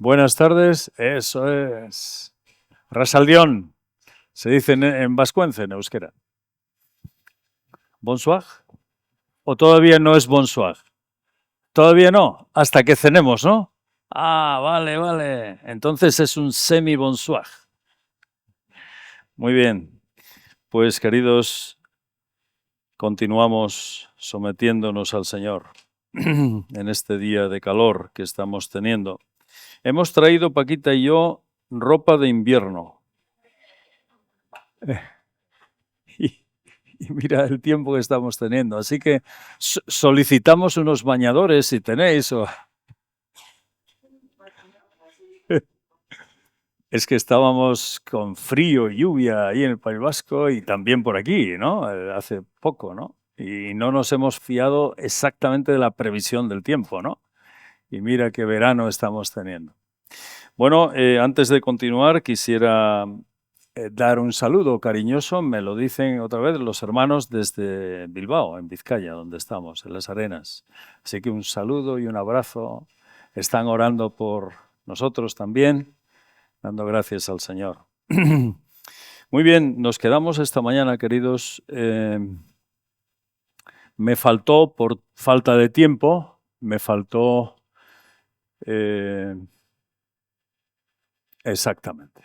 Buenas tardes, eso es. Rasaldión, se dice en vascuence, en euskera. ¿Bonsoir? ¿O todavía no es bonsoir? Todavía no, hasta que cenemos, ¿no? Ah, vale, vale. Entonces es un semi-bonsoir. Muy bien. Pues queridos, continuamos sometiéndonos al Señor en este día de calor que estamos teniendo. Hemos traído, Paquita y yo, ropa de invierno. Y, y mira el tiempo que estamos teniendo. Así que solicitamos unos bañadores si tenéis. Es que estábamos con frío y lluvia ahí en el País Vasco y también por aquí, ¿no? Hace poco, ¿no? Y no nos hemos fiado exactamente de la previsión del tiempo, ¿no? Y mira qué verano estamos teniendo. Bueno, antes de continuar, quisiera dar un saludo cariñoso, me lo dicen otra vez los hermanos desde Bilbao, en Vizcaya, donde estamos, en Las Arenas. Así que un saludo y un abrazo. Están orando por nosotros también, dando gracias al Señor. Muy bien, nos quedamos esta mañana, queridos. Me faltó, por falta de tiempo, me faltó... exactamente.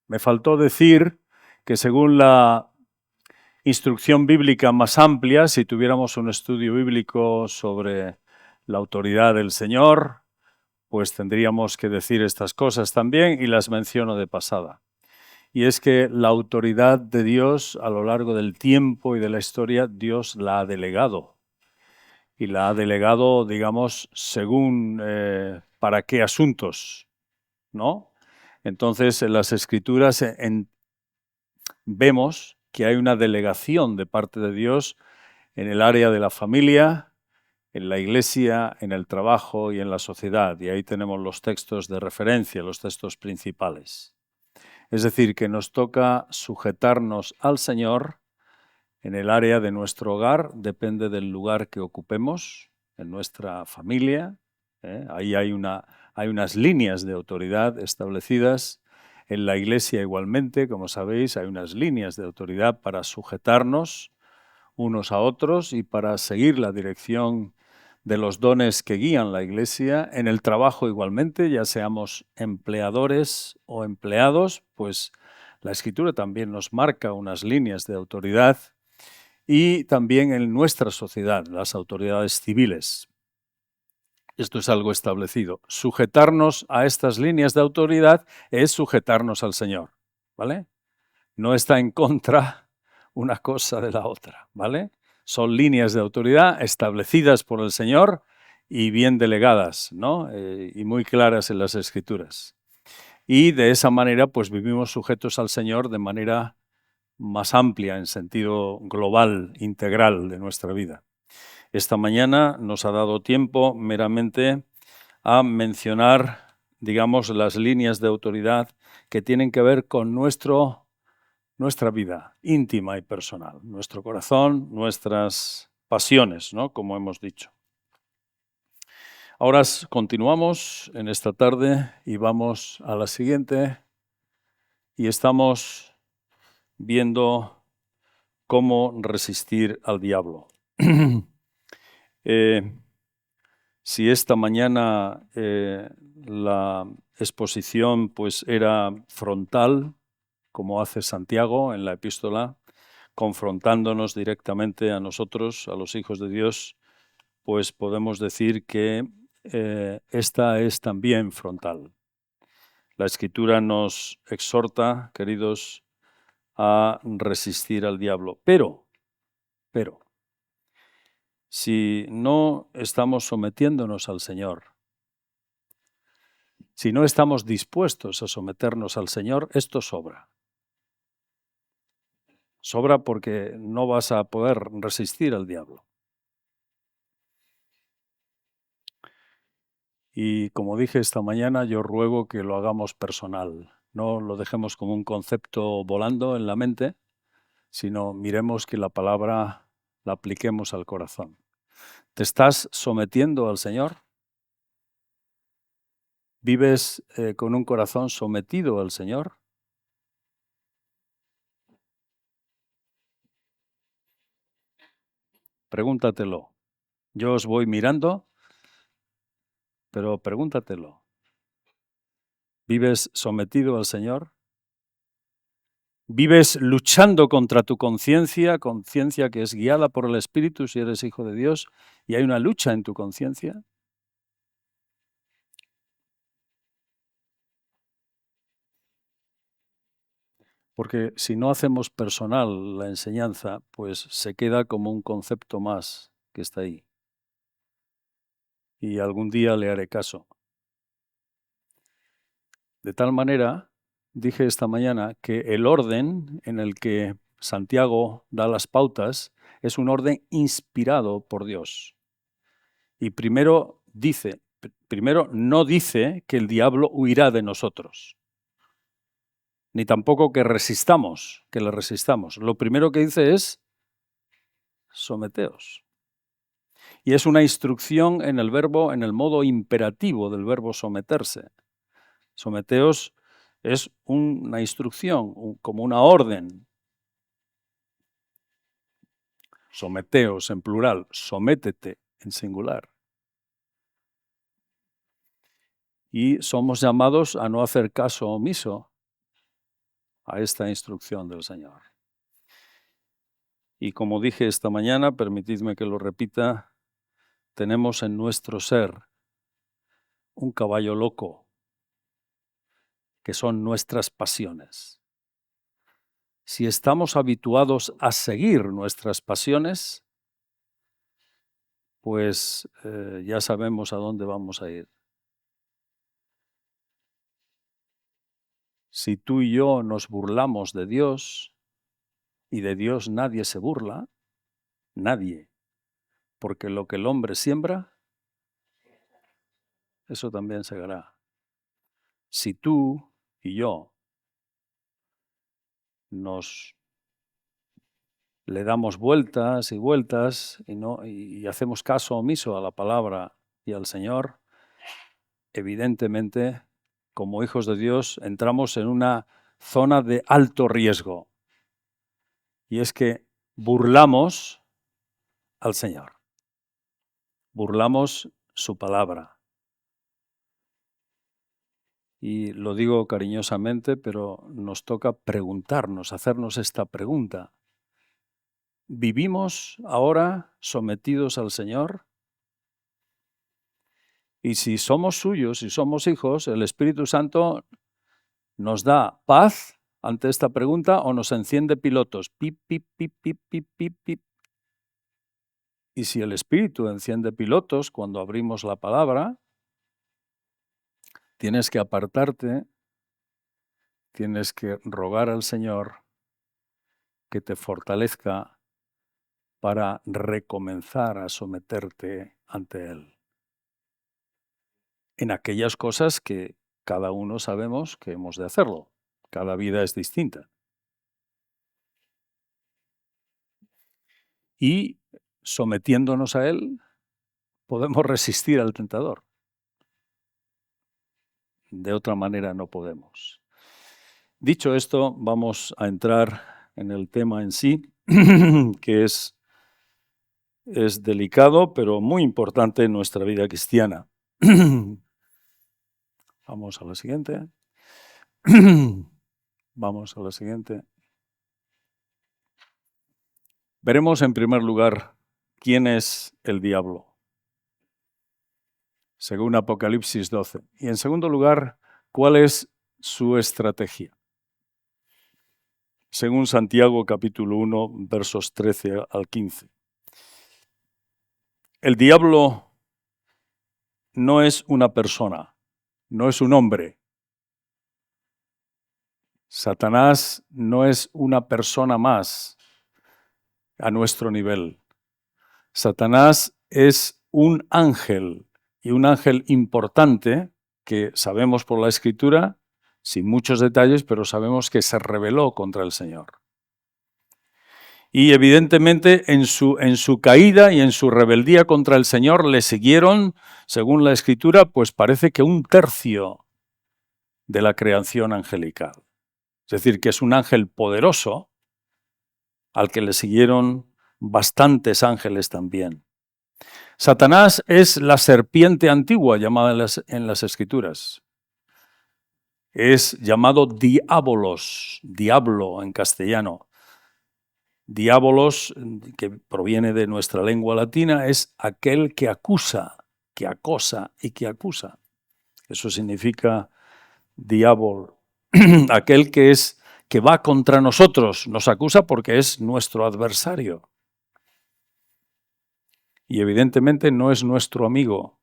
Me faltó decir que según la instrucción bíblica más amplia, si tuviéramos un estudio bíblico sobre la autoridad del Señor, pues tendríamos que decir estas cosas también y las menciono de pasada. Y es que la autoridad de Dios a lo largo del tiempo y de la historia, Dios la ha delegado. Y la ha delegado, digamos, según para qué asuntos, ¿no? Entonces, en las Escrituras vemos que hay una delegación de parte de Dios en el área de la familia, en la iglesia, en el trabajo y en la sociedad. Y ahí tenemos los textos de referencia, los textos principales. Es decir, que nos toca sujetarnos al Señor en el área de nuestro hogar, depende del lugar que ocupemos, en nuestra familia. Ahí hay unas líneas de autoridad establecidas. En la iglesia igualmente, como sabéis, hay unas líneas de autoridad para sujetarnos unos a otros y para seguir la dirección de los dones que guían la iglesia. En el trabajo igualmente, ya seamos empleadores o empleados, pues la Escritura también nos marca unas líneas de autoridad, y también en nuestra sociedad, las autoridades civiles. Esto es algo establecido. Sujetarnos a estas líneas de autoridad es sujetarnos al Señor, ¿vale? No está en contra una cosa de la otra, ¿vale? Son líneas de autoridad establecidas por el Señor y bien delegadas, ¿no? Y muy claras en las Escrituras. Y de esa manera, pues vivimos sujetos al Señor de manera más amplia, en sentido global, integral de nuestra vida. Esta mañana nos ha dado tiempo meramente a mencionar, digamos, las líneas de autoridad que tienen que ver con nuestra vida íntima y personal, nuestro corazón, nuestras pasiones, ¿no? Como hemos dicho. Ahora continuamos en esta tarde y vamos a la siguiente y estamos viendo cómo resistir al diablo. Si esta mañana la exposición pues era frontal, como hace Santiago en la epístola, confrontándonos directamente a nosotros, a los hijos de Dios, pues podemos decir que esta es también frontal. La Escritura nos exhorta, queridos, a resistir al diablo. Pero, si no estamos sometiéndonos al Señor, si no estamos dispuestos a someternos al Señor, esto sobra. Sobra porque no vas a poder resistir al diablo. Y como dije esta mañana, yo ruego que lo hagamos personal. No lo dejemos como un concepto volando en la mente, sino miremos que la palabra la apliquemos al corazón. ¿Te estás sometiendo al Señor? ¿Vives con un corazón sometido al Señor? Pregúntatelo. Yo os voy mirando, pero pregúntatelo. ¿Vives sometido al Señor? ¿Vives luchando contra tu conciencia que es guiada por el Espíritu si eres hijo de Dios y hay una lucha en tu conciencia? Porque si no hacemos personal la enseñanza, pues se queda como un concepto más que está ahí. Y algún día le haré caso. De tal manera, dije esta mañana, que el orden en el que Santiago da las pautas es un orden inspirado por Dios. Y primero no dice que el diablo huirá de nosotros, ni tampoco que le resistamos. Lo primero que dice es, someteos. Y es una instrucción en el modo imperativo del verbo someterse. Someteos es una instrucción, como una orden. Someteos en plural, sométete en singular. Y somos llamados a no hacer caso omiso a esta instrucción del Señor. Y como dije esta mañana, permitidme que lo repita, tenemos en nuestro ser un caballo loco, que son nuestras pasiones. Si estamos habituados a seguir nuestras pasiones, pues ya sabemos a dónde vamos a ir. Si tú y yo nos burlamos de Dios, y de Dios nadie se burla, nadie, porque lo que el hombre siembra, eso también segará. Si tú y yo nos le damos vueltas y vueltas y hacemos caso omiso a la palabra y al Señor, evidentemente, como hijos de Dios, entramos en una zona de alto riesgo. Y es que burlamos al Señor. Burlamos su palabra. Y lo digo cariñosamente, pero nos toca preguntarnos, hacernos esta pregunta. ¿Vivimos ahora sometidos al Señor? Y si somos suyos, si somos hijos, el Espíritu Santo nos da paz ante esta pregunta o nos enciende pilotos. Pip, pip, pip, pip, pip, pip, pip. Y si el Espíritu enciende pilotos cuando abrimos la palabra, tienes que apartarte, tienes que rogar al Señor que te fortalezca para recomenzar a someterte ante Él. En aquellas cosas que cada uno sabemos que hemos de hacerlo. Cada vida es distinta. Y sometiéndonos a Él, podemos resistir al tentador. De otra manera no podemos. Dicho esto, vamos a entrar en el tema en sí, que es delicado, pero muy importante en nuestra vida cristiana. Vamos a la siguiente. Vamos a la siguiente. Veremos en primer lugar quién es el diablo, según Apocalipsis 12. Y en segundo lugar, cuál es su estrategia, según Santiago capítulo 1, versos 13 al 15. El diablo no es una persona, no es un hombre. Satanás no es una persona más a nuestro nivel. Satanás es un ángel, y un ángel importante que sabemos por la Escritura, sin muchos detalles, pero sabemos que se rebeló contra el Señor. Y evidentemente en su caída y en su rebeldía contra el Señor le siguieron, según la Escritura, pues parece que 1/3 de la creación angelical. Es decir, que es un ángel poderoso al que le siguieron bastantes ángeles también. Satanás es la serpiente antigua llamada en las Escrituras. Es llamado diabolos, diablo en castellano. Diabolos, que proviene de nuestra lengua latina, es aquel que acusa, que acosa y que acusa. Eso significa diablo. Aquel que va contra nosotros, nos acusa porque es nuestro adversario. Y evidentemente no es nuestro amigo.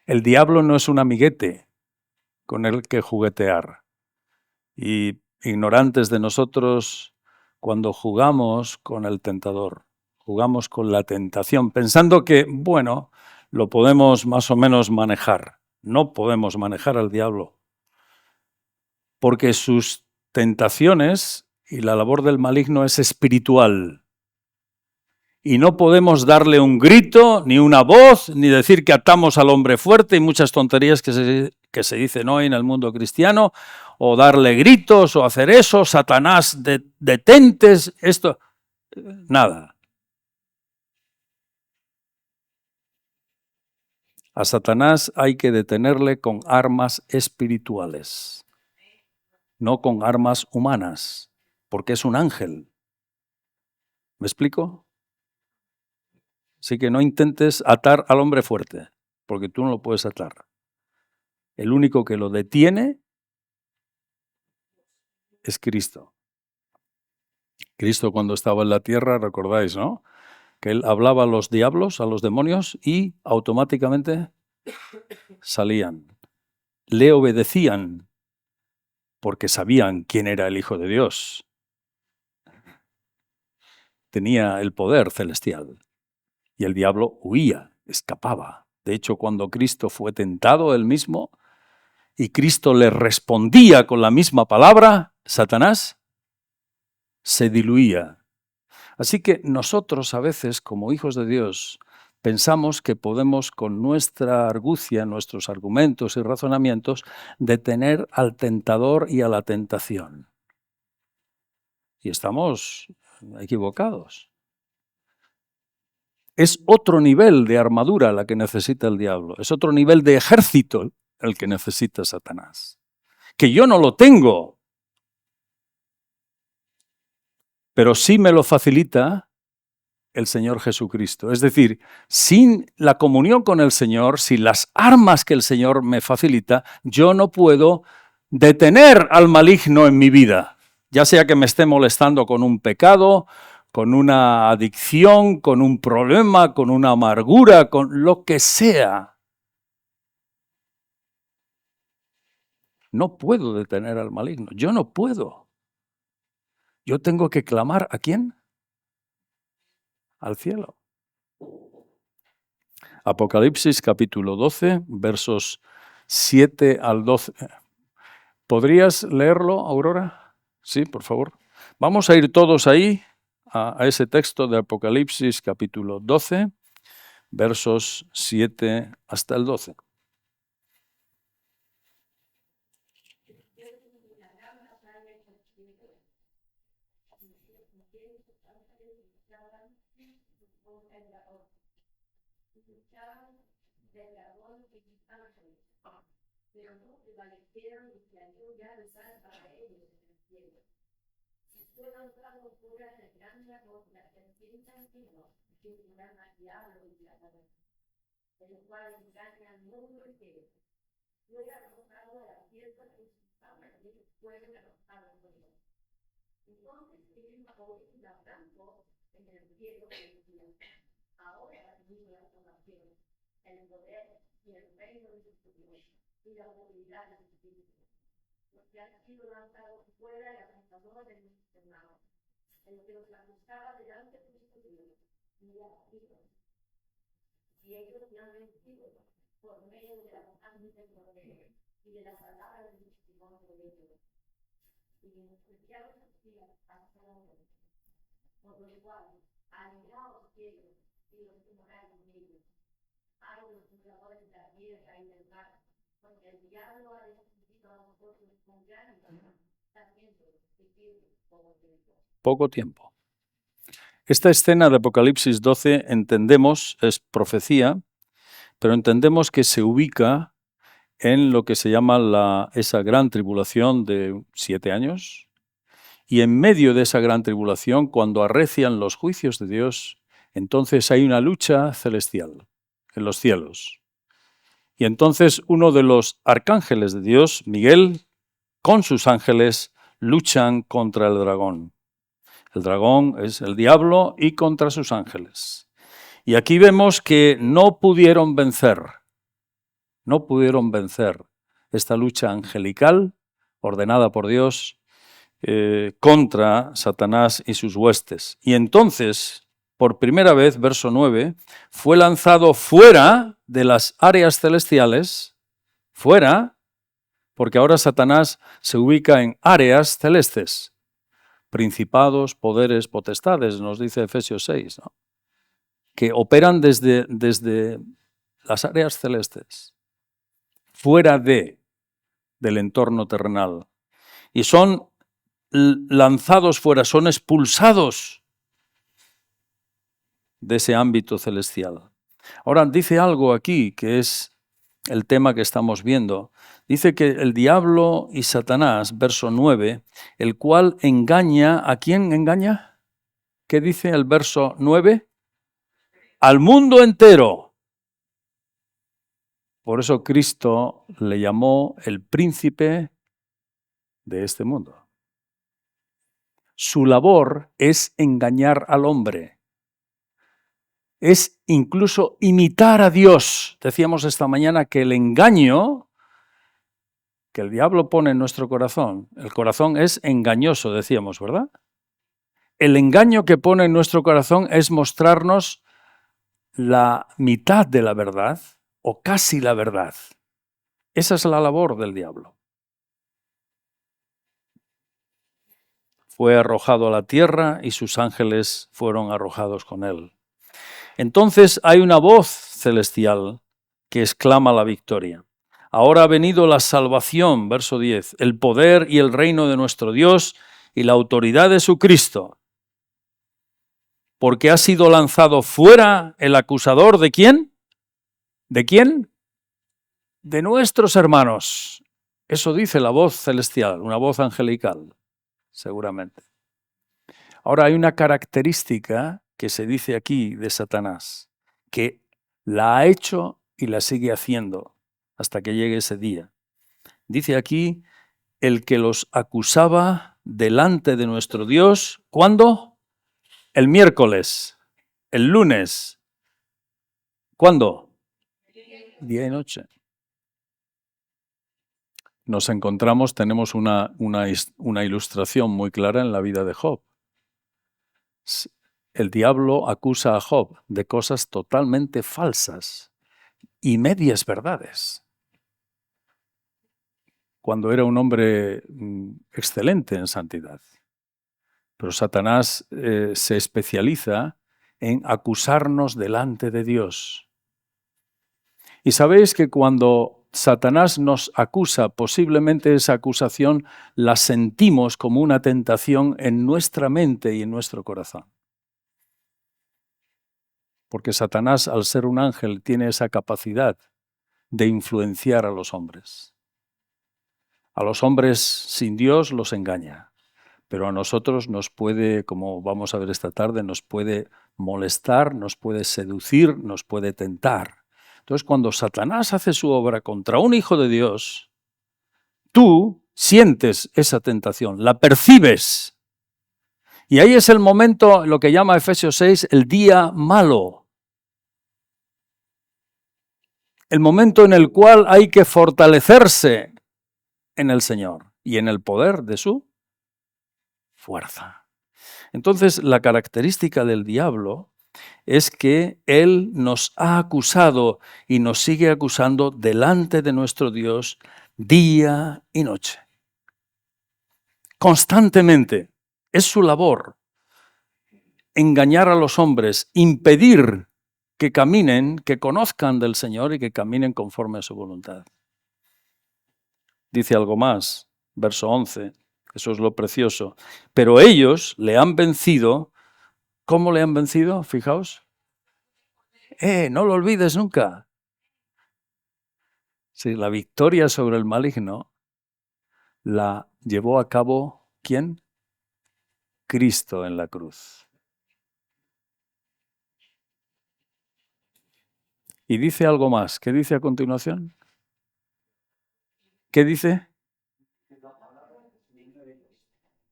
El diablo no es un amiguete con el que juguetear. Y ignorantes de nosotros cuando jugamos con el tentador, jugamos con la tentación, pensando que, bueno, lo podemos más o menos manejar. No podemos manejar al diablo, porque sus tentaciones y la labor del maligno es espiritual. Y no podemos darle un grito, ni una voz, ni decir que atamos al hombre fuerte y muchas tonterías que se dicen hoy en el mundo cristiano, o darle gritos, o hacer eso, Satanás, detentes, esto, nada. A Satanás hay que detenerle con armas espirituales, no con armas humanas, porque es un ángel. ¿Me explico? Así que no intentes atar al hombre fuerte, porque tú no lo puedes atar. El único que lo detiene es Cristo. Cristo cuando estaba en la tierra, recordáis, ¿no? Que él hablaba a los diablos, a los demonios, y automáticamente salían. Le obedecían porque sabían quién era el Hijo de Dios. Tenía el poder celestial. Y el diablo huía, escapaba. De hecho, cuando Cristo fue tentado él mismo, y Cristo le respondía con la misma palabra, Satanás se diluía. Así que nosotros a veces, como hijos de Dios, pensamos que podemos con nuestra argucia, nuestros argumentos y razonamientos, detener al tentador y a la tentación. Y estamos equivocados. Es otro nivel de armadura la que necesita el diablo, es otro nivel de ejército el que necesita Satanás. Que yo no lo tengo, pero sí me lo facilita el Señor Jesucristo. Es decir, sin la comunión con el Señor, sin las armas que el Señor me facilita, yo no puedo detener al maligno en mi vida, ya sea que me esté molestando con un pecado, con una adicción, con un problema, con una amargura, con lo que sea. No puedo detener al maligno, yo no puedo. Yo tengo que clamar ¿a quién? Al cielo. Apocalipsis capítulo 12, versos 7 al 12. ¿Podrías leerlo, Aurora? Sí, por favor. Vamos a ir todos ahí, a ese texto de Apocalipsis capítulo 12, versos 7 hasta el 12. Poco tiempo. Esta escena de Apocalipsis 12 entendemos, es profecía, pero entendemos que se ubica en lo que se llama esa gran tribulación de 7 años, y en medio de esa gran tribulación, cuando arrecian los juicios de Dios, entonces hay una lucha celestial en los cielos. Y entonces uno de los arcángeles de Dios, Miguel, con sus ángeles, luchan contra el dragón. El dragón es el diablo y contra sus ángeles. Y aquí vemos que no pudieron vencer esta lucha angelical ordenada por Dios contra Satanás y sus huestes. Y entonces, por primera vez, verso 9, fue lanzado fuera de las áreas celestiales, fuera, porque ahora Satanás se ubica en áreas celestes, principados, poderes, potestades, nos dice Efesios 6, ¿no? Que operan desde las áreas celestes, fuera del entorno terrenal. Y son lanzados fuera, son expulsados de ese ámbito celestial. Ahora dice algo aquí que es el tema que estamos viendo. Dice que el diablo y Satanás, verso 9, el cual engaña, ¿a quién engaña? ¿Qué dice el verso 9? Al mundo entero. Por eso Cristo le llamó el príncipe de este mundo. Su labor es engañar al hombre. Es incluso imitar a Dios. Decíamos esta mañana que el engaño que el diablo pone en nuestro corazón, el corazón es engañoso, decíamos, ¿verdad? El engaño que pone en nuestro corazón es mostrarnos la mitad de la verdad o casi la verdad. Esa es la labor del diablo. Fue arrojado a la tierra y sus ángeles fueron arrojados con él. Entonces hay una voz celestial que exclama la victoria. Ahora ha venido la salvación, verso 10, el poder y el reino de nuestro Dios y la autoridad de su Cristo. Porque ha sido lanzado fuera el acusador ¿de quién? ¿De quién? De nuestros hermanos. Eso dice la voz celestial, una voz angelical, seguramente. Ahora hay una característica que se dice aquí de Satanás, que la ha hecho y la sigue haciendo hasta que llegue ese día. Dice aquí, el que los acusaba delante de nuestro Dios, ¿cuándo? El miércoles, el lunes. ¿Cuándo? Día y noche. Nos encontramos, tenemos una ilustración muy clara en la vida de Job. El diablo acusa a Job de cosas totalmente falsas y medias verdades, cuando era un hombre excelente en santidad. Pero Satanás se especializa en acusarnos delante de Dios. Y sabéis que cuando Satanás nos acusa, posiblemente esa acusación la sentimos como una tentación en nuestra mente y en nuestro corazón. Porque Satanás, al ser un ángel, tiene esa capacidad de influenciar a los hombres. A los hombres sin Dios los engaña, pero a nosotros nos puede, como vamos a ver esta tarde, nos puede molestar, nos puede seducir, nos puede tentar. Entonces, cuando Satanás hace su obra contra un hijo de Dios, tú sientes esa tentación, la percibes. Y ahí es el momento, lo que llama Efesios 6, el día malo. El momento en el cual hay que fortalecerse en el Señor y en el poder de su fuerza. Entonces, la característica del diablo es que él nos ha acusado y nos sigue acusando delante de nuestro Dios día y noche. Constantemente. Es su labor engañar a los hombres, impedir que caminen, que conozcan del Señor y que caminen conforme a su voluntad. Dice algo más, verso 11. Eso es lo precioso. Pero ellos le han vencido. ¿Cómo le han vencido? Fijaos. No lo olvides nunca. Sí, la victoria sobre el maligno la llevó a cabo, ¿quién? Cristo en la cruz. Y dice algo más. ¿Qué dice a continuación? ¿Qué dice?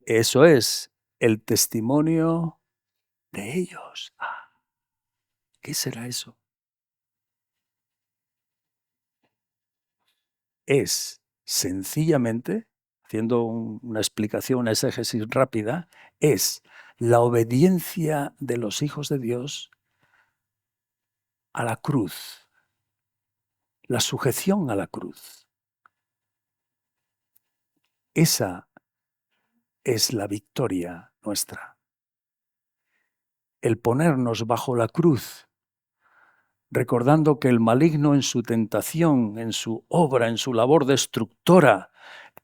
Eso es el testimonio de ellos. ¿Qué será eso? Es sencillamente, haciendo una explicación, una exégesis rápida, es la obediencia de los hijos de Dios a la cruz, la sujeción a la cruz. Esa es la victoria nuestra. El ponernos bajo la cruz, recordando que el maligno en su tentación, en su obra, en su labor destructora,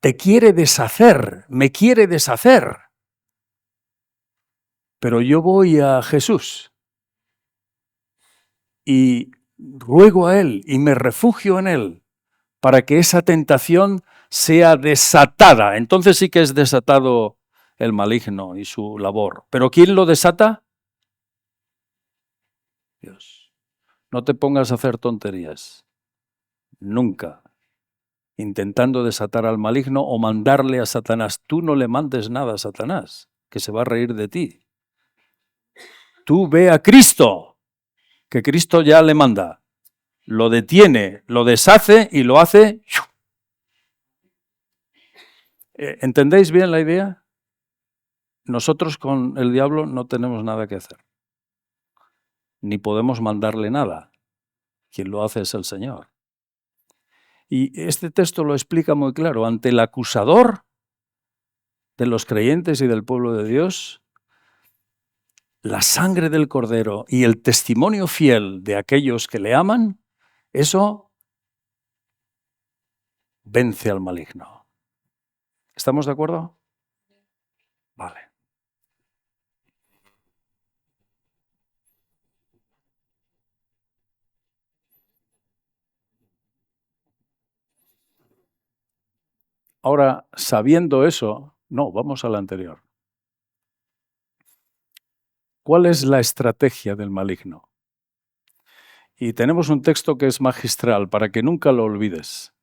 te quiere deshacer, me quiere deshacer. Pero yo voy a Jesús y ruego a Él y me refugio en Él para que esa tentación sea desatada. Entonces sí que es desatado el maligno y su labor. ¿Pero quién lo desata? Dios. No te pongas a hacer tonterías. Nunca. Intentando desatar al maligno o mandarle a Satanás. Tú no le mandes nada a Satanás, que se va a reír de ti. Tú ve a Cristo, que Cristo ya le manda. Lo detiene, lo deshace y lo hace. ¿Entendéis bien la idea? Nosotros con el diablo no tenemos nada que hacer. Ni podemos mandarle nada. Quien lo hace es el Señor. Y este texto lo explica muy claro. Ante el acusador de los creyentes y del pueblo de Dios, la sangre del Cordero y el testimonio fiel de aquellos que le aman, eso vence al maligno. ¿Estamos de acuerdo? Vale. Ahora, sabiendo eso, no, vamos a la anterior. ¿Cuál es la estrategia del maligno? Y tenemos un texto que es magistral para que nunca lo olvides.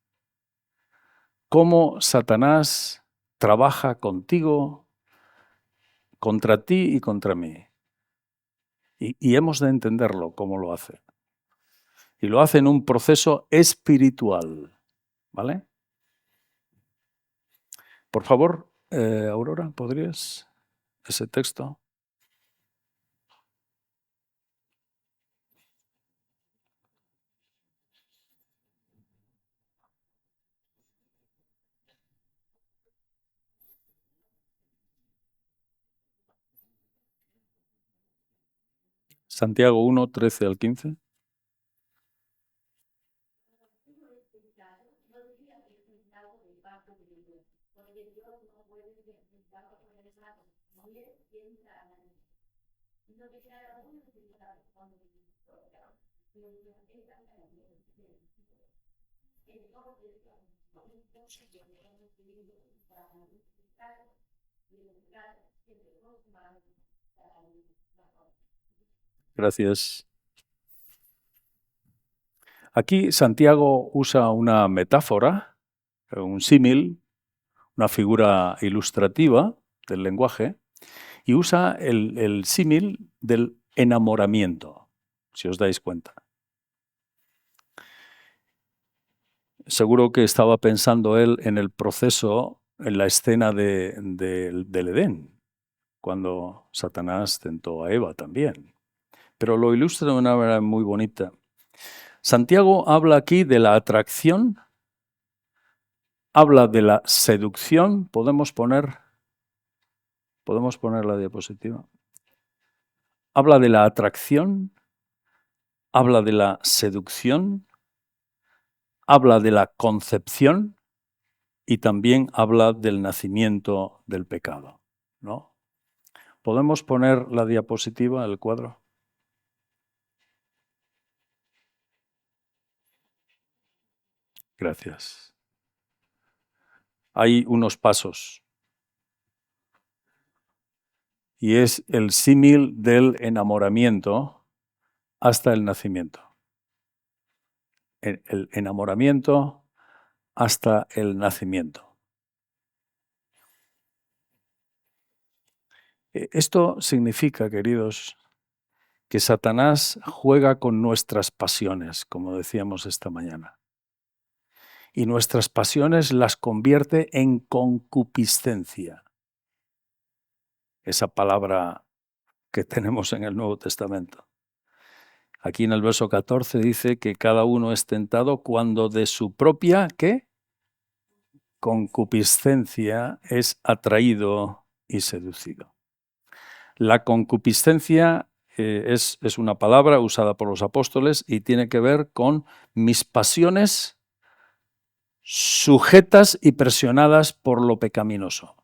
Cómo Satanás trabaja contigo, contra ti y contra mí. Y hemos de entenderlo cómo lo hace. Y lo hace en un proceso espiritual. ¿Vale? Por favor, Aurora, ¿podrías ese texto? Santiago 1, 13 al 15. Gracias. Aquí Santiago usa una metáfora, un símil, una figura ilustrativa del lenguaje, y usa el símil del enamoramiento, si os dais cuenta. Seguro que estaba pensando él en el proceso, en la escena del Edén, cuando Satanás tentó a Eva también. Pero lo ilustra de una manera muy bonita. Santiago habla aquí de la atracción, habla de la seducción. ¿Podemos poner la diapositiva? Habla de la atracción, habla de la seducción, habla de la concepción y también habla del nacimiento del pecado, ¿no? ¿Podemos poner la diapositiva, el cuadro? Gracias. Hay unos pasos y es el símil del enamoramiento hasta el nacimiento. El enamoramiento hasta el nacimiento. Esto significa, queridos, que Satanás juega con nuestras pasiones, como decíamos esta mañana. Y nuestras pasiones las convierte en concupiscencia. Esa palabra que tenemos en el Nuevo Testamento. Aquí en el verso 14 dice que cada uno es tentado cuando de su propia, ¿qué? Concupiscencia es atraído y seducido. La concupiscencia es una palabra usada por los apóstoles y tiene que ver con mis pasiones sujetas y presionadas por lo pecaminoso.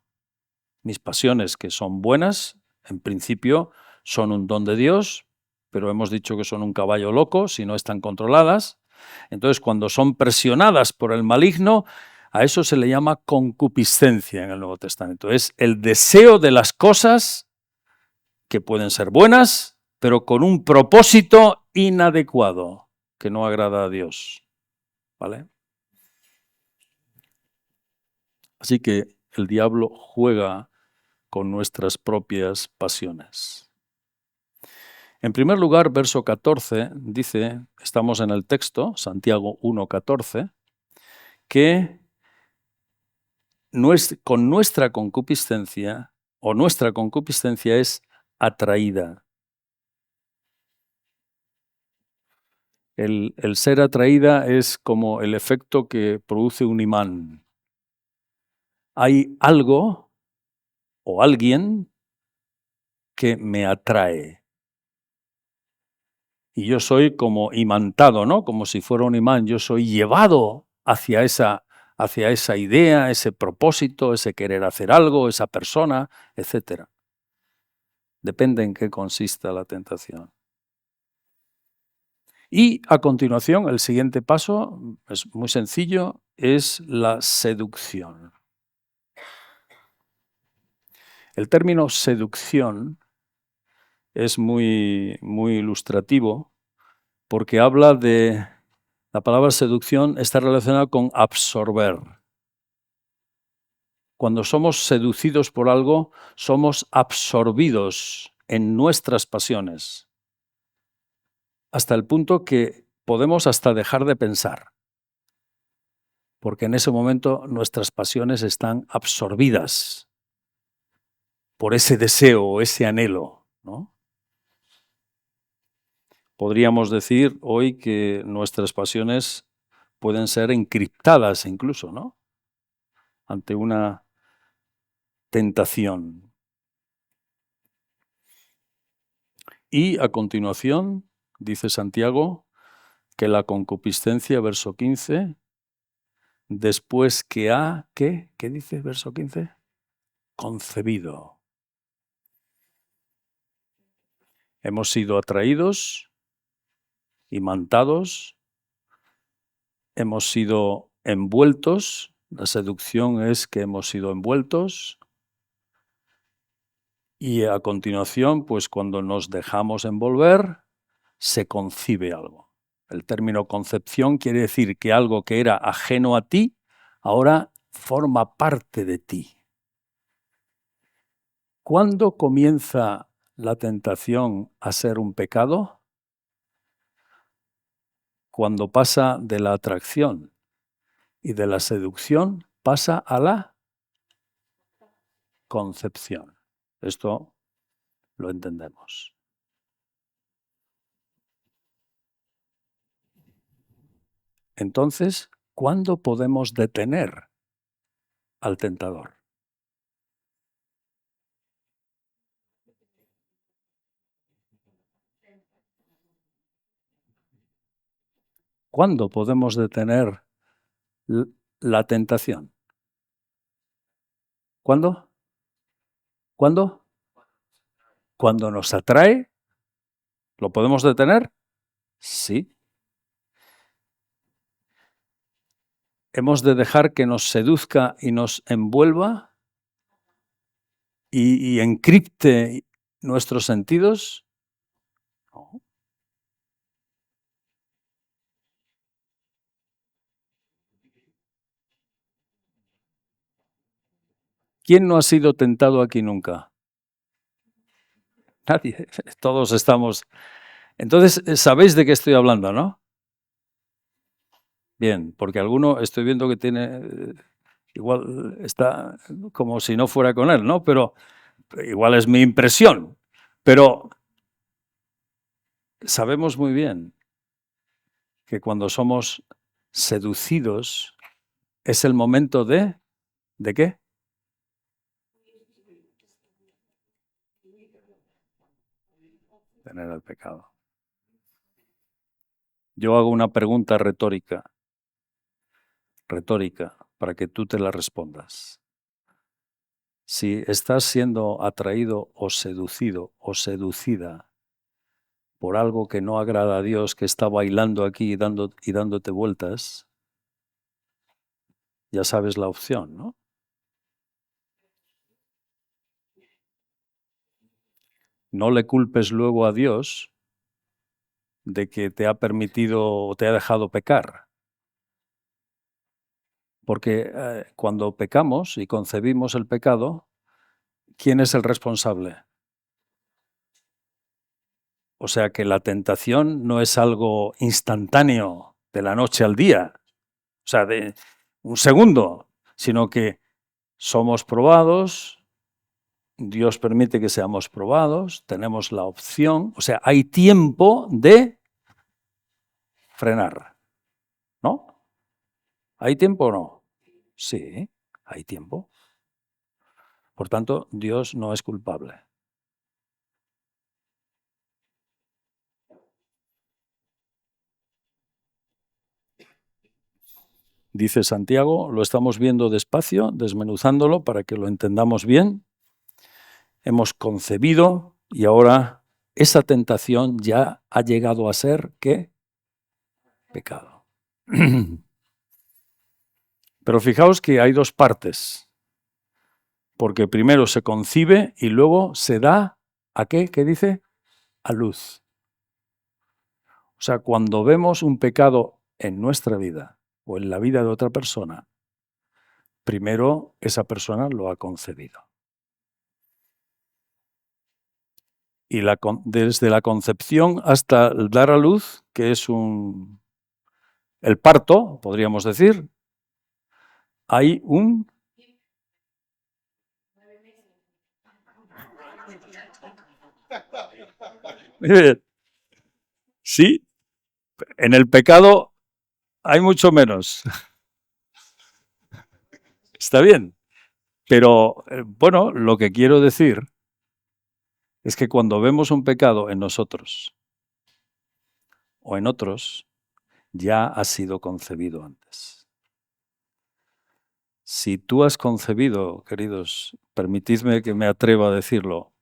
Mis pasiones, que son buenas, en principio son un don de Dios, pero hemos dicho que son un caballo loco si no están controladas. Entonces, cuando son presionadas por el maligno, a eso se le llama concupiscencia en el Nuevo Testamento. Es el deseo de las cosas que pueden ser buenas, pero con un propósito inadecuado, que no agrada a Dios. ¿Vale? Así que el diablo juega con nuestras propias pasiones. En primer lugar, verso 14 dice, estamos en el texto, Santiago 1:14, que con nuestra concupiscencia, o nuestra concupiscencia es atraída. El ser atraída es como el efecto que produce un imán. Hay algo o alguien que me atrae. Y yo soy como imantado, ¿no? Como si fuera un imán. Yo soy llevado hacia esa idea, ese propósito, ese querer hacer algo, esa persona, etc. Depende en qué consista la tentación. Y a continuación, el siguiente paso, es muy sencillo, es la seducción. El término seducción es muy, muy ilustrativo porque habla de, la palabra seducción está relacionada con absorber. Cuando somos seducidos por algo, somos absorbidos en nuestras pasiones, hasta el punto que podemos hasta dejar de pensar, porque en ese momento nuestras pasiones están absorbidas por ese deseo o ese anhelo, ¿no? Podríamos decir hoy que nuestras pasiones pueden ser encriptadas incluso, ¿no? Ante una tentación. Y a continuación, dice Santiago, que la concupiscencia, verso 15, después que ha, ¿qué? ¿Qué dice verso 15? Concebido. Hemos sido atraídos, imantados, hemos sido envueltos, la seducción es que hemos sido envueltos, y a continuación, pues cuando nos dejamos envolver, se concibe algo. El término concepción quiere decir que algo que era ajeno a ti, ahora forma parte de ti. ¿Cuándo comienza la tentación a ser un pecado? Cuando pasa de la atracción y de la seducción pasa a la concepción. Esto lo entendemos. Entonces, ¿cuándo podemos detener al tentador? ¿Cuándo podemos detener la tentación? ¿Cuándo? ¿Cuándo? Cuando nos atrae. ¿Lo podemos detener? Sí. ¿Hemos de dejar que nos seduzca y nos envuelva y encripte nuestros sentidos? No. ¿Quién no ha sido tentado aquí nunca? Nadie. Todos estamos. Entonces, ¿sabéis de qué estoy hablando, no? Bien, porque alguno estoy viendo que tiene, igual está como si no fuera con él, ¿no? Pero igual es mi impresión. Pero sabemos muy bien que cuando somos seducidos es el momento ¿de qué? Tener el pecado. Yo hago una pregunta retórica, para que tú te la respondas. Si estás siendo atraído o seducido o seducida por algo que no agrada a Dios, que está bailando aquí y dándote vueltas, ya sabes la opción, ¿no? No le culpes luego a Dios de que te ha permitido o te ha dejado pecar. Porque cuando pecamos y concebimos el pecado, ¿quién es el responsable? O sea que la tentación no es algo instantáneo de la noche al día, o sea, de un segundo, sino que somos probados, Dios permite que seamos probados, tenemos la opción, o sea, hay tiempo de frenar, ¿no? ¿Hay tiempo o no? Sí, hay tiempo. Por tanto, Dios no es culpable. Dice Santiago, lo estamos viendo despacio, desmenuzándolo para que lo entendamos bien. Hemos concebido y ahora esa tentación ya ha llegado a ser, ¿qué? Pecado. Pero fijaos que hay dos partes, porque primero se concibe y luego se da, ¿a qué? ¿Qué dice? A luz. O sea, cuando vemos un pecado en nuestra vida o en la vida de otra persona, primero esa persona lo ha concebido. Y desde la concepción hasta el dar a luz, que es el parto, podríamos decir, hay un... Sí, en el pecado hay mucho menos. Está bien. Pero, bueno, lo que quiero decir es que cuando vemos un pecado en nosotros o en otros, ya ha sido concebido antes. Si tú has concebido, queridos, permitidme que me atreva a decirlo,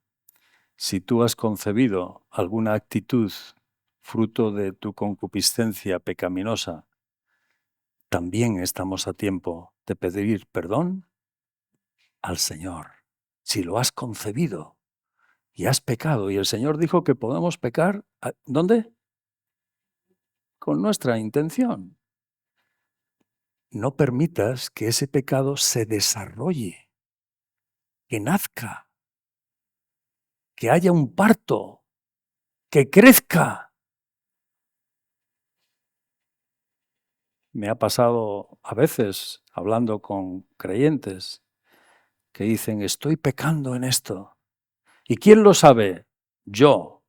si tú has concebido alguna actitud fruto de tu concupiscencia pecaminosa, también estamos a tiempo de pedir perdón al Señor. Si lo has concebido y has pecado, y el Señor dijo que podemos pecar, ¿dónde? Con nuestra intención. No permitas que ese pecado se desarrolle, que nazca, que haya un parto, que crezca. Me ha pasado a veces hablando con creyentes que dicen, estoy pecando en esto. ¿Y quién lo sabe? Yo.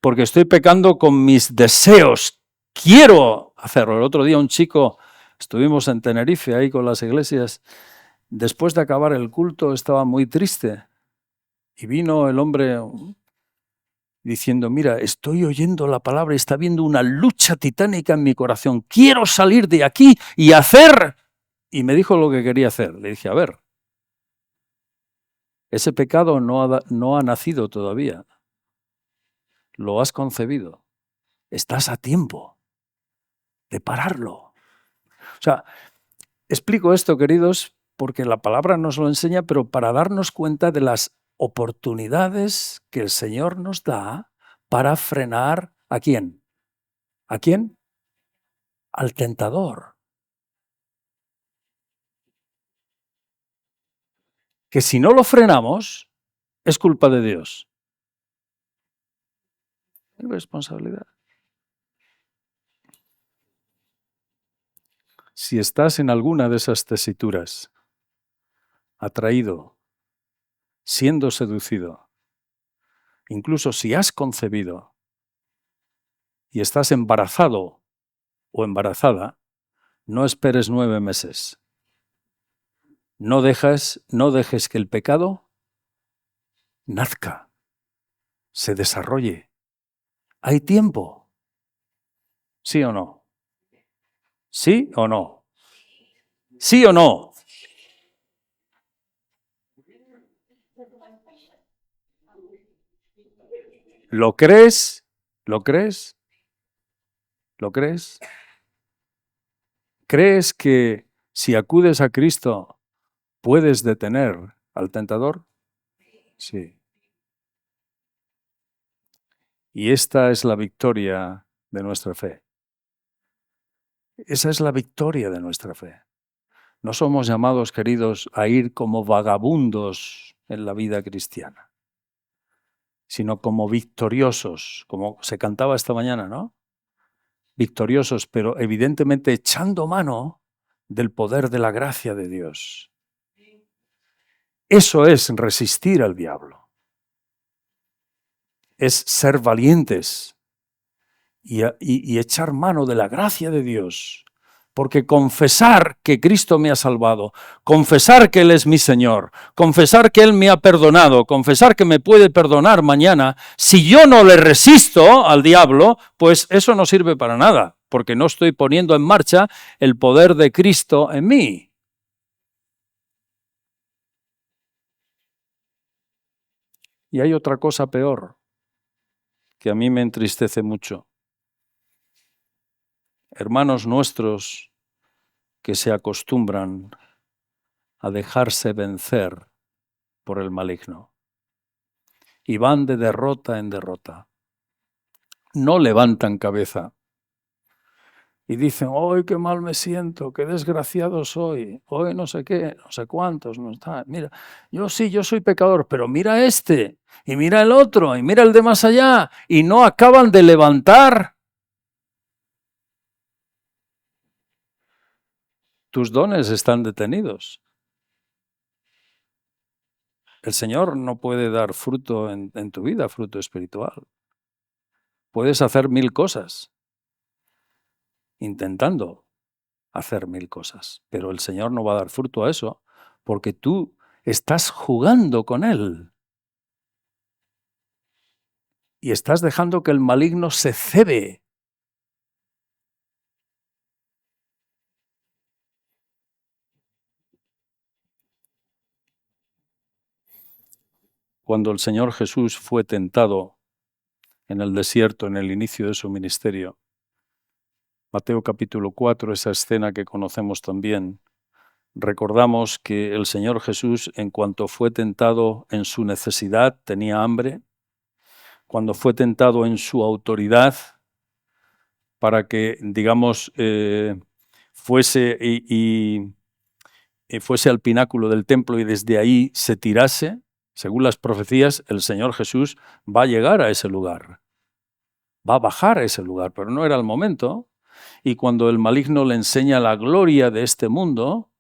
Porque estoy pecando con mis deseos. Quiero hacerlo. El otro día un chico, estuvimos en Tenerife ahí con las iglesias, después de acabar el culto estaba muy triste y vino el hombre diciendo, mira, estoy oyendo la palabra y está habiendo una lucha titánica en mi corazón. Quiero salir de aquí y hacer. Y me dijo lo que quería hacer. Le dije, a ver, Ese pecado no ha nacido todavía. Lo has concebido. Estás a tiempo de pararlo. O sea, explico esto, queridos, porque la palabra nos lo enseña, pero para darnos cuenta de las oportunidades que el Señor nos da para frenar ¿a quién? ¿A quién? Al tentador. Que si no lo frenamos, es culpa de Dios. Es responsabilidad. Si estás en alguna de esas tesituras, atraído, siendo seducido, incluso si has concebido y estás embarazado o embarazada, no esperes 9 meses. No dejes que el pecado nazca, se desarrolle. Hay tiempo. ¿Sí o no? ¿Sí o no? ¿Sí o no? ¿Lo crees? ¿Lo crees? ¿Lo crees? ¿Crees que si acudes a Cristo puedes detener al tentador? Sí. Y esta es la victoria de nuestra fe. Esa es la victoria de nuestra fe. No somos llamados, queridos, a ir como vagabundos en la vida cristiana, sino como victoriosos, como se cantaba esta mañana, ¿no? Victoriosos, pero evidentemente echando mano del poder de la gracia de Dios. Eso es resistir al diablo. Es ser valientes y echar mano de la gracia de Dios. Porque confesar que Cristo me ha salvado, confesar que Él es mi Señor, confesar que Él me ha perdonado, confesar que me puede perdonar mañana, si yo no le resisto al diablo, pues eso no sirve para nada, porque no estoy poniendo en marcha el poder de Cristo en mí. Y hay otra cosa peor, que a mí me entristece mucho. Hermanos nuestros que se acostumbran a dejarse vencer por el maligno y van de derrota en derrota. No levantan cabeza y dicen, hoy qué mal me siento, qué desgraciado soy, hoy no sé qué, no sé cuántos, no está. Mira, yo soy pecador, pero mira este, y mira el otro, y mira el de más allá, y no acaban de levantar. Tus dones están detenidos. El Señor no puede dar fruto en tu vida, fruto espiritual. Puedes hacer 1000 cosas, intentando hacer 1000 cosas, pero el Señor no va a dar fruto a eso, porque tú estás jugando con Él y estás dejando que el maligno se cebe. Cuando el Señor Jesús fue tentado en el desierto, en el inicio de su ministerio, Mateo capítulo 4, esa escena que conocemos también, recordamos que el Señor Jesús, en cuanto fue tentado en su necesidad, tenía hambre. Cuando fue tentado en su autoridad, para que, digamos, fuese fuese al pináculo del templo y desde ahí se tirase, según las profecías, el Señor Jesús va a llegar a ese lugar, va a bajar a ese lugar, pero no era el momento. Y cuando el maligno le enseña la gloria de este mundo,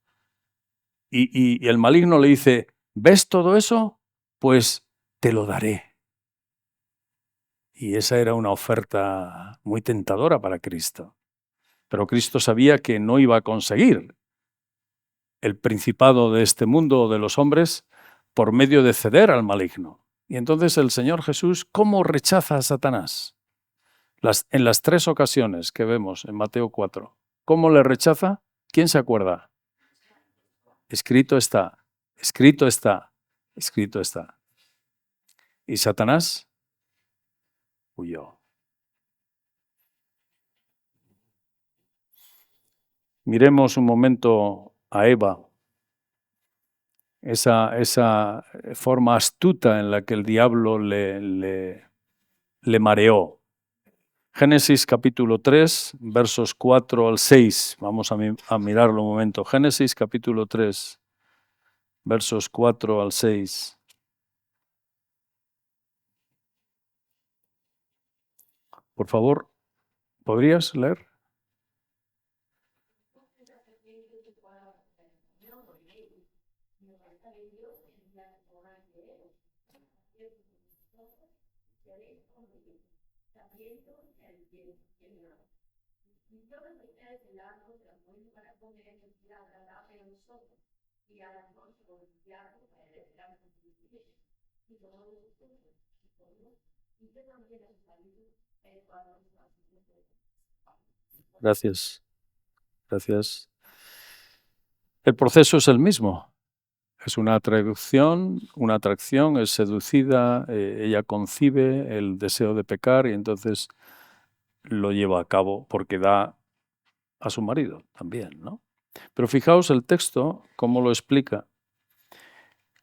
y el maligno le dice, ¿ves todo eso? Pues te lo daré. Y esa era una oferta muy tentadora para Cristo. Pero Cristo sabía que no iba a conseguir el principado de este mundo o de los hombres por medio de ceder al maligno. Y entonces el Señor Jesús, ¿cómo rechaza a Satanás? En las 3 ocasiones que vemos en Mateo 4. ¿Cómo le rechaza? ¿Quién se acuerda? Escrito está, escrito está. escrito está. Y Satanás huyó. Miremos un momento a Eva, esa forma astuta en la que el diablo le mareó. Génesis capítulo 3, versos 4 al 6. Vamos a mirarlo un momento. Génesis capítulo 3, versos 4 al 6. Por favor, ¿podrías leer? Gracias, gracias. El proceso es el mismo. Es una atracción, es seducida, ella concibe el deseo de pecar y entonces lo lleva a cabo porque da a su marido también, ¿no? Pero fijaos el texto, cómo lo explica,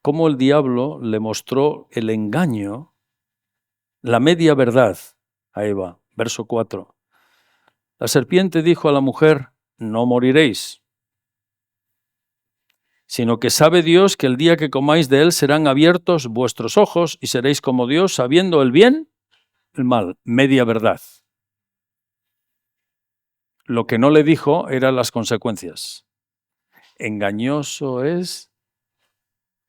cómo el diablo le mostró el engaño, la media verdad a Eva, verso 4. La serpiente dijo a la mujer, no moriréis, sino que sabe Dios que el día que comáis de él serán abiertos vuestros ojos y seréis como Dios, sabiendo el bien, el mal, media verdad. Lo que no le dijo eran las consecuencias. Engañoso es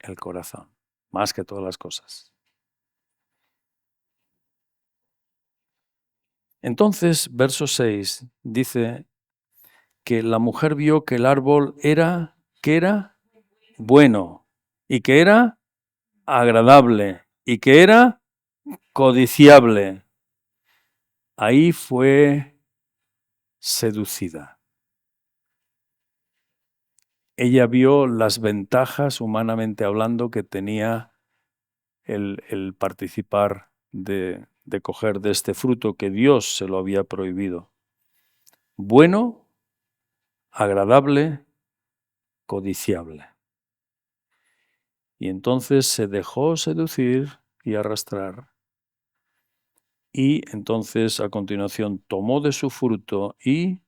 el corazón, más que todas las cosas. Entonces, verso 6 dice que la mujer vio que el árbol era, ¿qué era? Bueno, y que era agradable, y que era codiciable. Ahí fue seducida. Ella vio las ventajas, humanamente hablando, que tenía el participar de coger de este fruto que Dios se lo había prohibido. Bueno, agradable, codiciable. Y entonces se dejó seducir y arrastrar. Y entonces a continuación tomó de su fruto y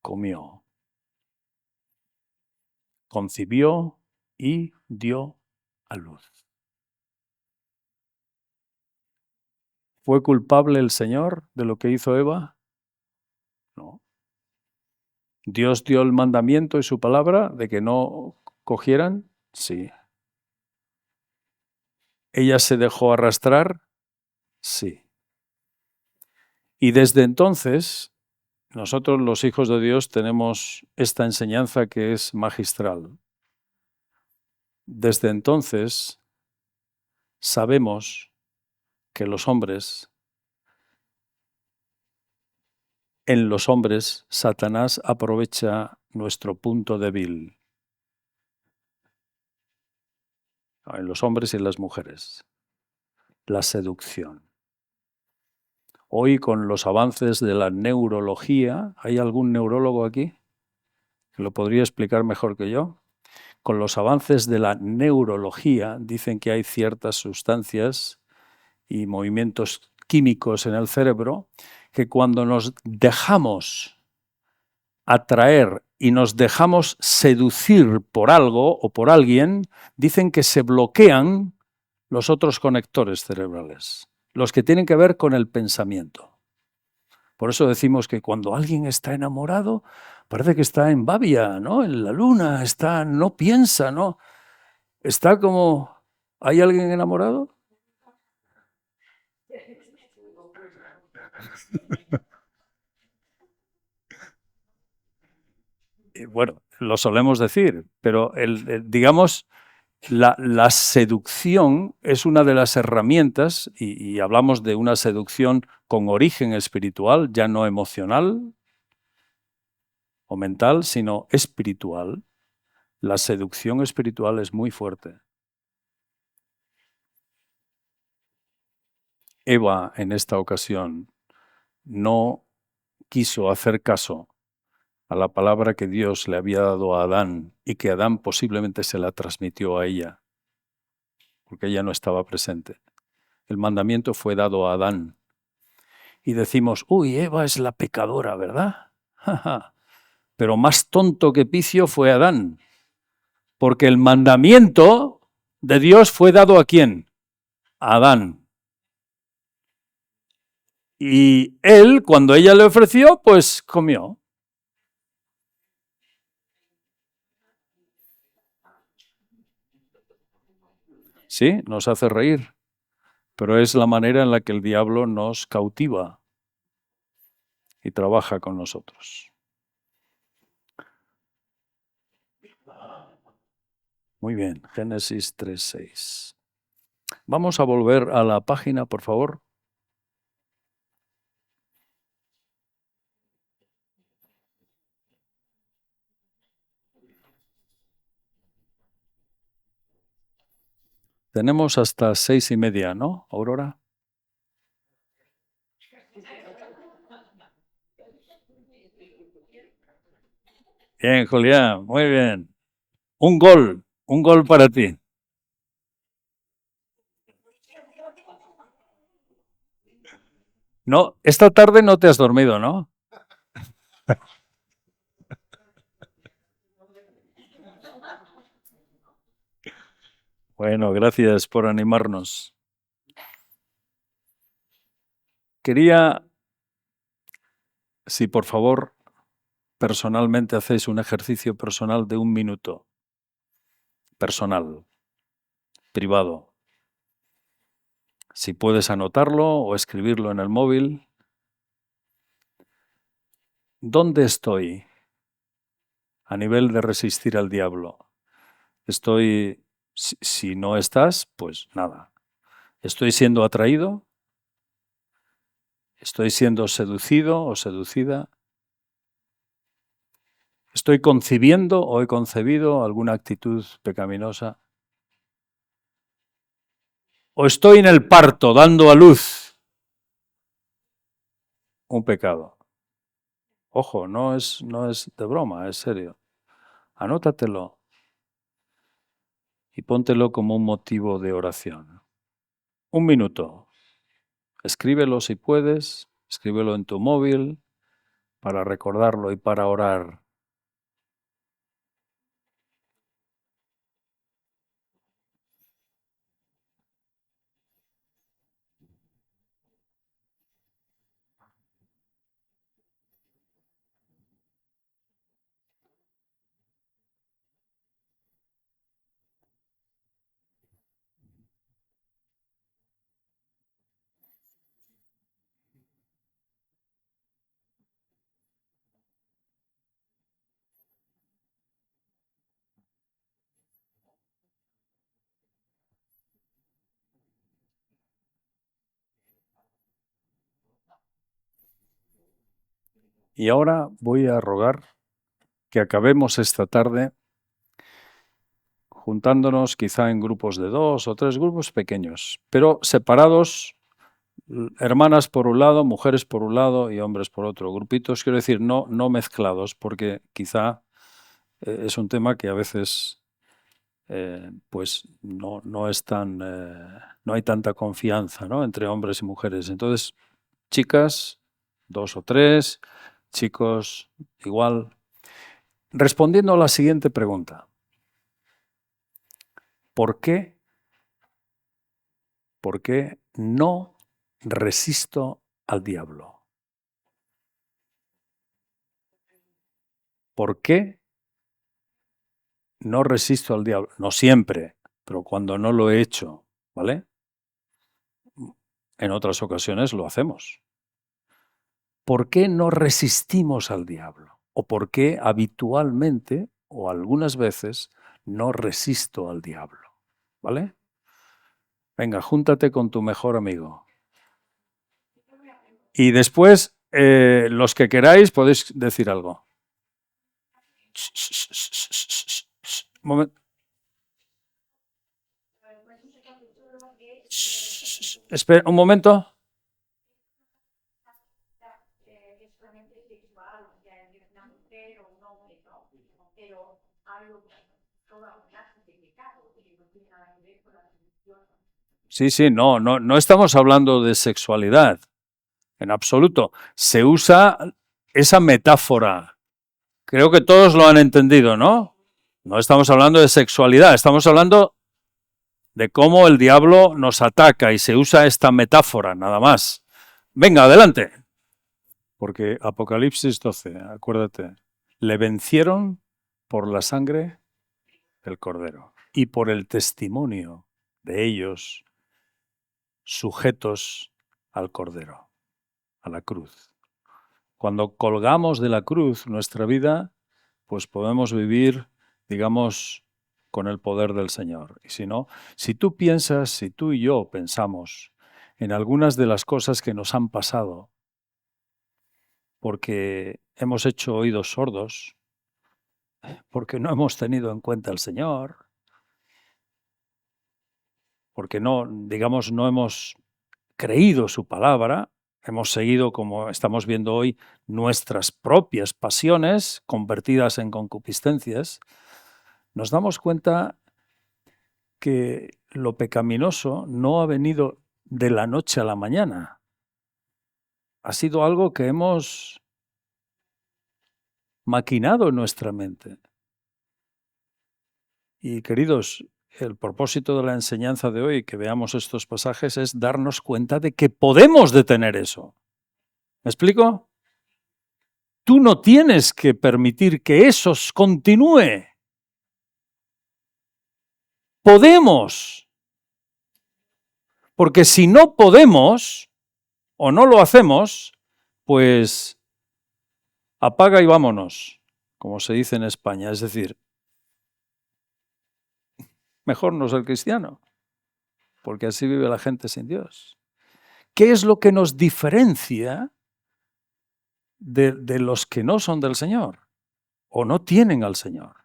comió. Concibió y dio a luz. ¿Fue culpable el Señor de lo que hizo Eva? No. ¿Dios dio el mandamiento y su palabra de que no cogieran? Sí. ¿Ella se dejó arrastrar? Sí. Y desde entonces, nosotros los hijos de Dios tenemos esta enseñanza que es magistral. Desde entonces, sabemos que en los hombres, Satanás aprovecha nuestro punto débil. En los hombres y en las mujeres. La seducción. Hoy, con los avances de la neurología, ¿hay algún neurólogo aquí que lo podría explicar mejor que yo? Con los avances de la neurología, dicen que hay ciertas sustancias y movimientos químicos en el cerebro que cuando nos dejamos atraer y nos dejamos seducir por algo o por alguien, dicen que se bloquean los otros conectores cerebrales, los que tienen que ver con el pensamiento. Por eso decimos que cuando alguien está enamorado, parece que está en Babia, ¿no? En la luna, no piensa, ¿no? Está como... ¿Hay alguien enamorado? Bueno, lo solemos decir, pero digamos, la seducción es una de las herramientas, y hablamos de una seducción con origen espiritual, ya no emocional o mental, sino espiritual. La seducción espiritual es muy fuerte. Eva en esta ocasión no quiso hacer caso a la palabra que Dios le había dado a Adán y que Adán posiblemente se la transmitió a ella, porque ella no estaba presente. El mandamiento fue dado a Adán. Y decimos, uy, Eva es la pecadora, ¿verdad? Pero más tonto que Picio fue Adán, porque el mandamiento de Dios fue dado ¿a quién? A Adán. Y él, cuando ella le ofreció, pues comió. Sí, nos hace reír, pero es la manera en la que el diablo nos cautiva y trabaja con nosotros. Muy bien, Génesis 3:6. Vamos a volver a la página, por favor. Tenemos hasta 6:30, ¿no, Aurora? Bien, Julián, muy bien. Un gol para ti. No, esta tarde no te has dormido, ¿no? Bueno, gracias por animarnos. Quería, si por favor, personalmente hacéis un ejercicio personal de 1 minuto. Personal, privado. Si puedes anotarlo o escribirlo en el móvil. ¿Dónde estoy a nivel de resistir al diablo? Estoy, si no estás, pues nada. ¿Estoy siendo atraído? ¿Estoy siendo seducido o seducida? ¿Estoy concibiendo o he concebido alguna actitud pecaminosa? ¿O estoy en el parto dando a luz un pecado? Ojo, no es de broma, es serio. Anótatelo y póntelo como un motivo de oración. 1 minuto. Escríbelo si puedes, escríbelo en tu móvil para recordarlo y para orar. Y ahora voy a rogar que acabemos esta tarde juntándonos quizá en grupos de 2 o 3 grupos pequeños, pero separados, hermanas por un lado, mujeres por un lado y hombres por otro. Grupitos, quiero decir, no mezclados, porque quizá es un tema que a veces pues no es tan, no hay tanta confianza, ¿no?, entre hombres y mujeres. Entonces, chicas, 2 o 3, chicos, igual. Respondiendo a la siguiente pregunta, ¿por qué no resisto al diablo? ¿Por qué no resisto al diablo? No siempre, pero cuando no lo he hecho, ¿vale? En otras ocasiones lo hacemos. ¿Por qué no resistimos al diablo? ¿O por qué habitualmente o algunas veces no resisto al diablo? ¿Vale? Venga, júntate con tu mejor amigo. Y después, los que queráis, podéis decir algo. Espera un momento. Sí, no estamos hablando de sexualidad, en absoluto. Se usa esa metáfora. Creo que todos lo han entendido, ¿no? No estamos hablando de sexualidad, estamos hablando de cómo el diablo nos ataca y se usa esta metáfora, nada más. Venga, adelante. Porque Apocalipsis 12, acuérdate, le vencieron por la sangre del Cordero y por el testimonio de ellos sujetos al Cordero, a la cruz. Cuando colgamos de la cruz nuestra vida, pues podemos vivir, digamos, con el poder del Señor. Y si no, si tú piensas, si tú y yo pensamos en algunas de las cosas que nos han pasado, porque hemos hecho oídos sordos, porque no hemos tenido en cuenta al Señor, porque no, digamos, no hemos creído su palabra, hemos seguido, como estamos viendo hoy, nuestras propias pasiones convertidas en concupiscencias, nos damos cuenta que lo pecaminoso no ha venido de la noche a la mañana. Ha sido algo que hemos maquinado en nuestra mente. Y queridos, el propósito de la enseñanza de hoy, que veamos estos pasajes, es darnos cuenta de que podemos detener eso. ¿Me explico? Tú no tienes que permitir que eso continúe. Podemos. Porque si no podemos o no lo hacemos, pues apaga y vámonos, como se dice en España. Es decir, mejor no ser cristiano, porque así vive la gente sin Dios. ¿Qué es lo que nos diferencia de los que no son del Señor o no tienen al Señor?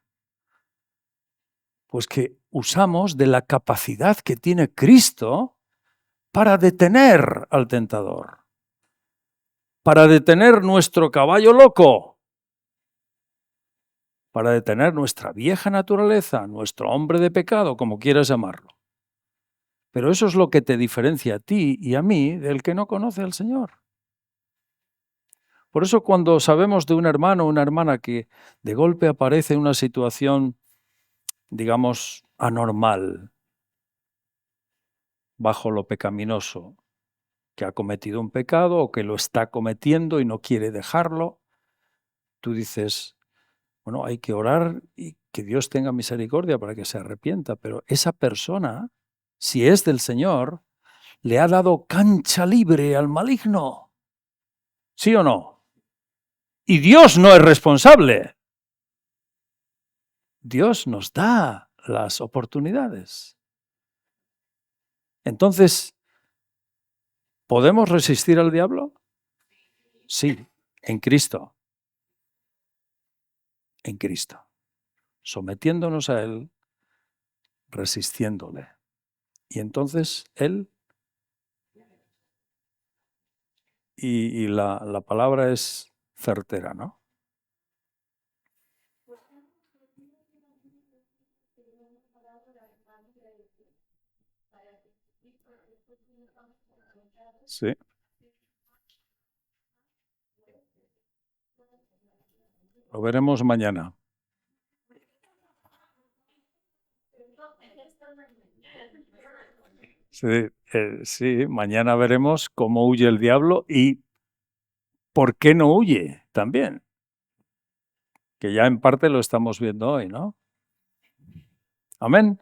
Pues que usamos de la capacidad que tiene Cristo para detener al tentador, para detener nuestro caballo loco, para detener nuestra vieja naturaleza, nuestro hombre de pecado, como quieras llamarlo. Pero eso es lo que te diferencia a ti y a mí del que no conoce al Señor. Por eso cuando sabemos de un hermano o una hermana que de golpe aparece en una situación, digamos, anormal, bajo lo pecaminoso, que ha cometido un pecado o que lo está cometiendo y no quiere dejarlo, tú dices, bueno, hay que orar y que Dios tenga misericordia para que se arrepienta, pero esa persona, si es del Señor, le ha dado cancha libre al maligno. ¿Sí o no? Y Dios no es responsable. Dios nos da las oportunidades. Entonces, ¿podemos resistir al diablo? Sí, en Cristo. En Cristo. Sometiéndonos a Él, resistiéndole. Y entonces Él, y la palabra es certera, ¿no? Sí. Lo veremos mañana. Sí, mañana veremos cómo huye el diablo y por qué no huye también, que ya en parte lo estamos viendo hoy, ¿no? Amén.